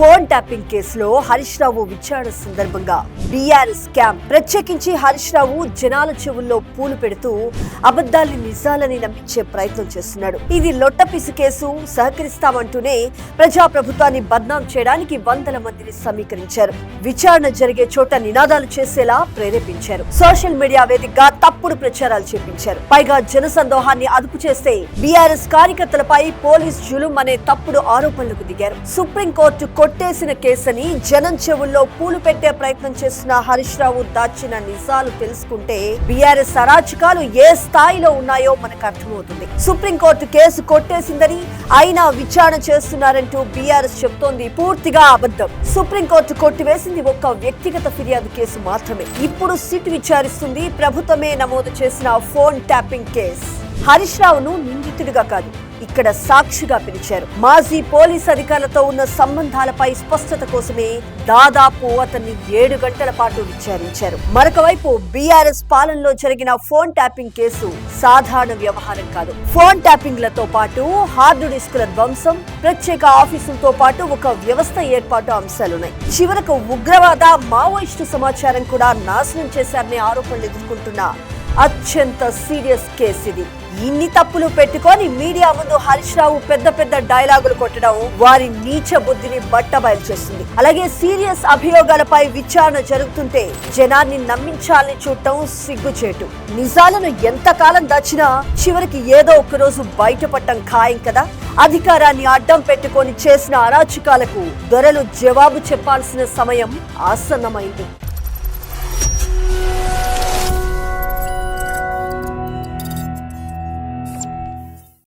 Phone tapping కేసులో హరీష్ రావు విచారణ సందర్భంగా బీఆర్ఎస్ క్యాంప్ ప్రత్యేకించి హరీష్ రావు జనాల చెవుల్లో పూలు పెడుతూ అబద్ధాల్ని నిజాలని నమ్మించే ప్రయత్నం చేస్తున్నాడు. ఇది లొట్టపిసి కేసు, సహకరిస్తామంటూనే ప్రజాప్రభుత్వాన్ని బద్నాం చేయడానికి వందల మందిని సమీకరించారు. విచారణ జరిగే చోట నినాదాలు చేసేలా ప్రేరేపించారు. సోషల్ మీడియా వేదికగా తప్పుడు ప్రచారాలు చేపించారు. పైగా జనసందోహాన్ని అదుపు చేస్తే బీఆర్ఎస్ కార్యకర్తలపై పోలీస్ జులుం అనే తప్పుడు ఆరోపణలకు దిగారు. సుప్రీంకోర్టు కొట్టేసిన కేసుని జనం చెవుల్లో పూలు పెట్టే ప్రయత్నం చేస్తున్న హరీష్ రావు దాచిన నిజాలు తెలుసుకుంటే బీఆర్ఎస్ అరాచకాలు ఏ స్థాయిలో ఉన్నాయో మనకు అర్థమవుతుంది. సుప్రీంకోర్టు కేసు కొట్టేసిందని అయినా విచారణ చేస్తున్నారంటూ బీఆర్ఎస్ చెప్తోంది పూర్తిగా అబద్ధం. సుప్రీంకోర్టు కొట్టివేసింది ఒక్క వ్యక్తిగత ఫిర్యాదు కేసు మాత్రమే. ఇప్పుడు సిట్ విచారిస్తుంది ప్రభుత్వమే నమోదు చేసిన ఫోన్ ట్యాపింగ్ కేసు. హరీష్ రావును నిందితుడిగా కాదు, ఇక్కడ సాక్షిగా పిలిచారు. మాజీ పోలీస్ అధికారులతో ఉన్న సంబంధాలపై స్పష్టత కోసమే దాదాపు అతన్ని 7 గంటల పాటు విచారించారు. మరొక వైపు బీఆర్ఎస్ పాలనలో జరిగిన ఫోన్ ట్యాపింగ్ కేసు సాధారణ వ్యవహారం కాదు. ఫోన్ ట్యాపింగ్లతో పాటు హార్డ్ డిస్కుల ధ్వంసం, ప్రత్యేక ఆఫీసులతో పాటు ఒక వ్యవస్థ ఏర్పాటు అంశాలున్నాయి. చివరకు ఉగ్రవాద, మావోయిస్టు సమాచారం కూడా నాశనం చేశారనే ఆరోపణలు ఎదుర్కొంటున్న అత్యంత సీరియస్ కేసు ఇది. ఇన్ని తప్పులు పెట్టుకొని మీడియా ముందు హరీష్ రావు పెద్ద పెద్ద డైలాగులు కొట్టడం వారి నీచ బుద్ధిని బట్టబయలు చేస్తుంది. అలాగే సీరియస్ అభియోగాలపై విచారణ జరుగుతుంటే జనాన్ని నమ్మించాలని చూడటం సిగ్గుచేటు. నిజాలను ఎంతకాలం దాచినా చివరికి ఏదో ఒక రోజు బయటపడటం ఖాయం కదా. అధికారాన్ని అడ్డం పెట్టుకొని చేసిన అరాచకాలకు దొరలు జవాబు చెప్పాల్సిన సమయం ఆసన్నమైంది.